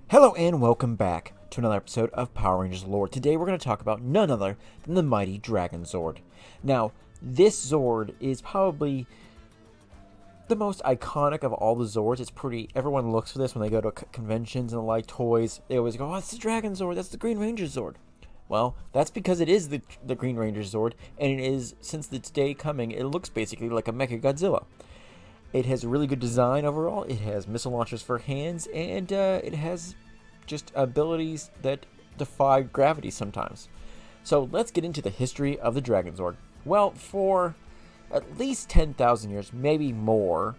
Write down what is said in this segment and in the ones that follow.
Hello and welcome back to another episode of Power Rangers lore. Today we're going to talk about none other than the mighty Dragonzord. Now, this Zord is probably the most iconic of all the Zords. It's pretty, everyone looks for this when they go to conventions and like toys. They always go, oh, that's the Dragonzord, that's the Green Ranger Zord. Well, that's because it is the Green Ranger Zord, and it is, since its day coming, it looks basically like a Mecha Godzilla. It has a really good design overall. It has missile launchers for hands, and it has just abilities that defy gravity sometimes. So let's get into the history of the Dragonzord. Well, for at least 10,000 years, maybe more,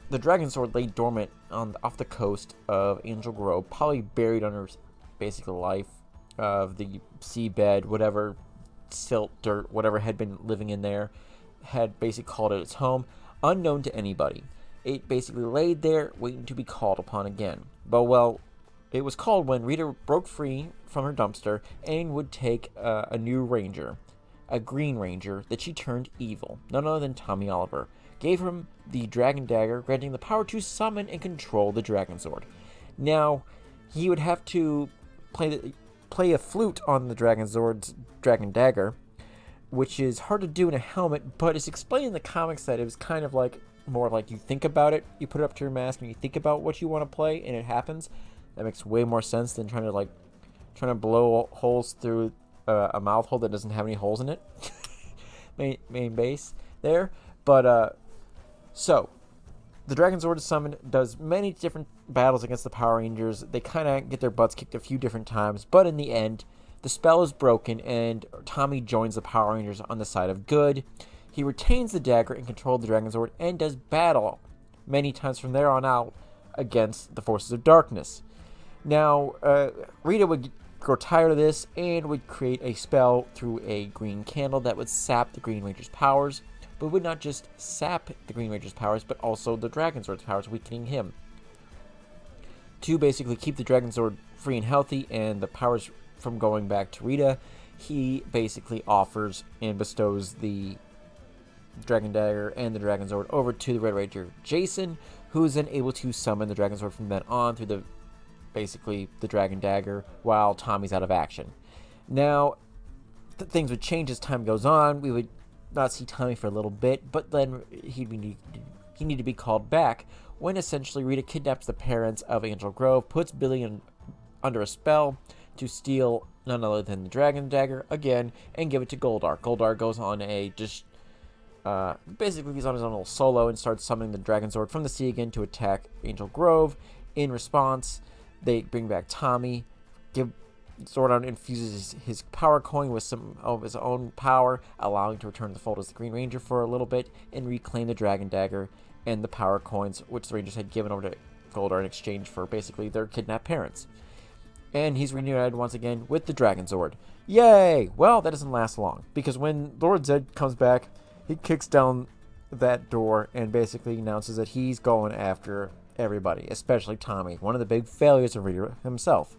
the Dragonzord lay dormant off the coast of Angel Grove, probably buried under basic life of the seabed, whatever silt, dirt, whatever had been living in there, had basically called it its home. Unknown to anybody. It basically laid there waiting to be called upon again. But, well, it was called when Rita broke free from her dumpster and would take a new ranger, a Green Ranger, that she turned evil, none other than Tommyoliver. Gave him the Dragon Dagger, granting the power to summon and control the Dragonzord. Now, he would have to play a flute on the Dragonzord's Dragon Dagger, which is hard to do in a helmet, but it's explained in the comics that it was kind of like, more like you think about it, you put it up to your mask and you think about what you want to play and it happens. That makes way more sense than trying to blow holes through a mouth hole that doesn't have any holes in it. main base there. But so the Dragonzord is summoned, does many different battles against the Power Rangers. They kind of get their butts kicked a few different times, but in the end, the spell is broken, and Tommy joins the Power Rangers on the side of good. He retains the dagger and control of the Dragonzord, and does battle many times from there on out against the forces of darkness. Now, Rita would grow tired of this and would create a spell through a green candle that would sap the Green Ranger's powers, but would not just sap the Green Ranger's powers, but also the Dragonzord's powers, weakening him. To basically keep the Dragonzord free and healthy and the powers from going back to Rita, he basically offers and bestows the Dragon Dagger and the Dragonzord over to the Red Ranger Jason, who is then able to summon the Dragonzord from then on through the Dragon Dagger while Tommy's out of action. Now, things would change as time goes on. We would not see Tommy for a little bit, but then he needed to be called back when essentially Rita kidnaps the parents of Angel Grove, puts Billy under a spell to steal none other than the Dragon Dagger again and give it to Goldar. Goldar goes on basically he's on his own little solo and starts summoning the Dragonzord from the sea again to attack Angel Grove. In response, they bring back Tommy, Zordon infuses his power coin with some of his own power, allowing him to return to the fold as the Green Ranger for a little bit and reclaim the Dragon Dagger and the power coins, which the Rangers had given over to Goldar in exchange for basically their kidnapped parents. And he's reunited once again with the Dragonzord. Yay! Well, that doesn't last long, because when Lord Zed comes back, he kicks down that door and basically announces that he's going after everybody, especially Tommy, one of the big failures of Rita himself.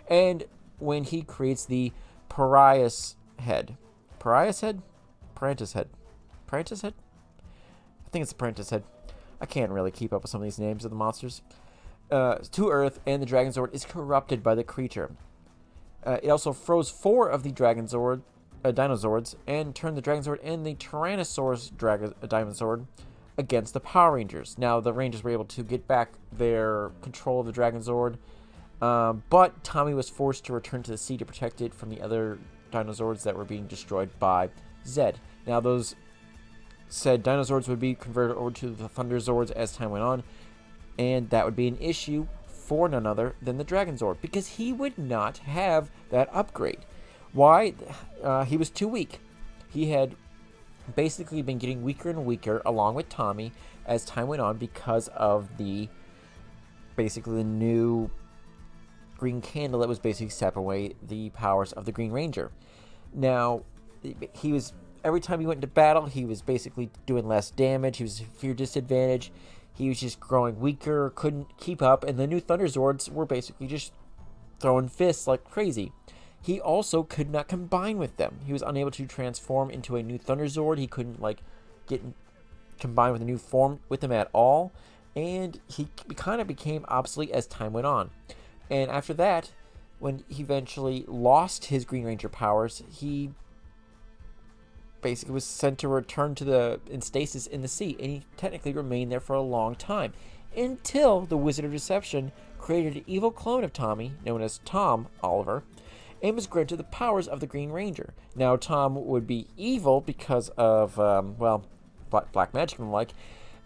And when he creates the Pariah's head. Pariah's head? Parentis head. Parentis head? I think it's the Parentis head. I can't really keep up with some of these names of the monsters. To Earth, and the Dragonzord is corrupted by the creature. It also froze 4 of the Dinozords, and turned the Dragonzord and the Tyrannosaurus Dinozord against the Power Rangers. Now, the Rangers were able to get back their control of the Dragonzord, but Tommy was forced to return to the sea to protect it from the other Dinozords that were being destroyed by Zed. Now, those said Dinozords would be converted over to the Thunderzords as time went on, and that would be an issue for none other than the Dragonzord, because he would not have that upgrade. Why? He was too weak. He had basically been getting weaker and weaker along with Tommy as time went on because of the new green candle that was basically sapping away the powers of the Green Ranger. Now, every time he went into battle, he was basically doing less damage. He was at a severe disadvantage. He was just growing weaker, couldn't keep up, and the new Thunderzords were basically just throwing fists like crazy. He also could not combine with them. He was unable to transform into a new Thunderzord. He couldn't combine with a new form with them at all, and he kind of became obsolete as time went on. And after that, when he eventually lost his Green Ranger powers, he basically was sent to return to in stasis in the sea, and he technically remained there for a long time until the Wizard of Deception created an evil clone of Tommy known as Tommyoliver and was granted the powers of the Green Ranger. Now Tom would be evil because of black magic and the like,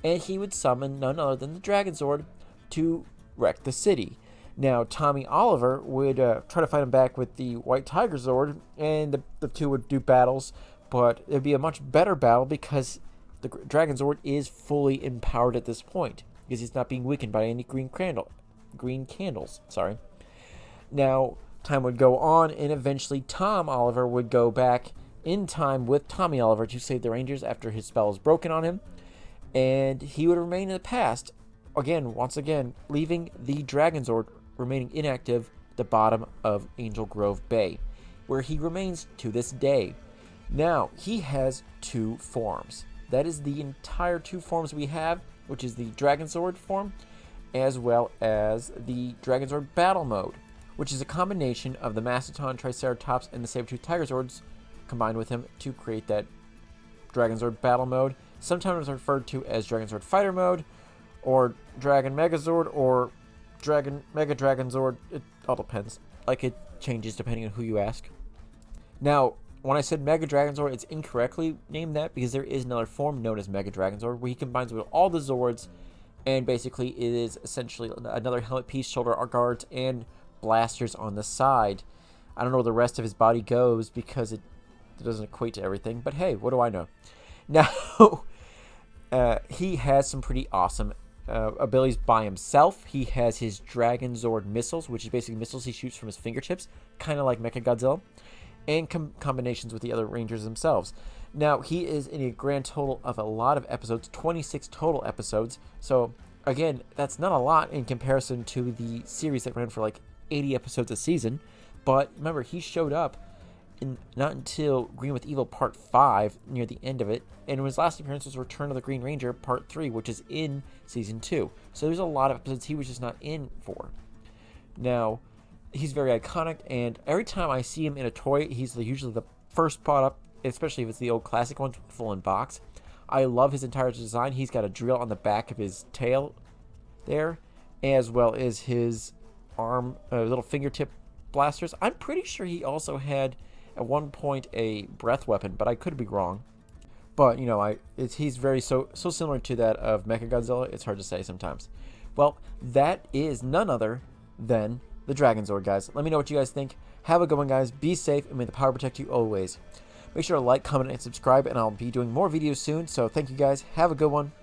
and he would summon none other than the Dragonzord to wreck the city. Now Tommyoliver would try to fight him back with the White Tiger Zord, and the two would do battles. But it would be a much better battle because the Dragonzord is fully empowered at this point because he's not being weakened by any green candles. Sorry. Now, time would go on, and eventually Tommyoliver would go back in time with Tommyoliver to save the Rangers after his spell was broken on him, and he would remain in the past, once again, leaving the Dragonzord remaining inactive at the bottom of Angel Grove Bay, where he remains to this day. Now, he has two forms. That is the entire two forms we have, which is the Dragonzord form, as well as the Dragonzord Battle Mode, which is a combination of the Mastodon, Triceratops, and the Sabertooth Tigerzords combined with him to create that Dragonzord Battle Mode. Sometimes referred to as Dragonzord Fighter Mode, or Dragon Megazord, or Dragon Mega Dragonzord. It all depends. It changes depending on who you ask. Now, when I said Mega Dragonzord, it's incorrectly named that because there is another form known as Mega Dragonzord where he combines with all the Zords, and basically it is essentially another helmet piece, shoulder guards, and blasters on the side. I don't know where the rest of his body goes because it doesn't equate to everything, but hey, what do I know? Now, he has some pretty awesome abilities by himself. He has his Dragonzord missiles, which is basically missiles he shoots from his fingertips, kind of like Mechagodzilla, and combinations with the other Rangers themselves. Now, he is in a grand total of a lot of episodes, 26 total episodes. So, again, that's not a lot in comparison to the series that ran for 80 episodes a season. But remember, he showed up not until Green with Evil Part 5, near the end of it. And his last appearance was Return of the Green Ranger Part 3, which is in Season 2. So there's a lot of episodes he was just not in for. Now, he's very iconic, and every time I see him in a toy, he's usually the first spot up, especially if it's the old classic ones, full in box. I love his entire design. He's got a drill on the back of his tail there, as well as his arm, little fingertip blasters. I'm pretty sure he also had, at one point, a breath weapon, but I could be wrong. But, he's very so similar to that of Mechagodzilla, it's hard to say sometimes. Well, that is none other than the Dragonzord, guys. Let me know what you guys think. Have a good one, guys. Be safe, and may the power protect you always. Make sure to like, comment, and subscribe, and I'll be doing more videos soon. So thank you, guys. Have a good one.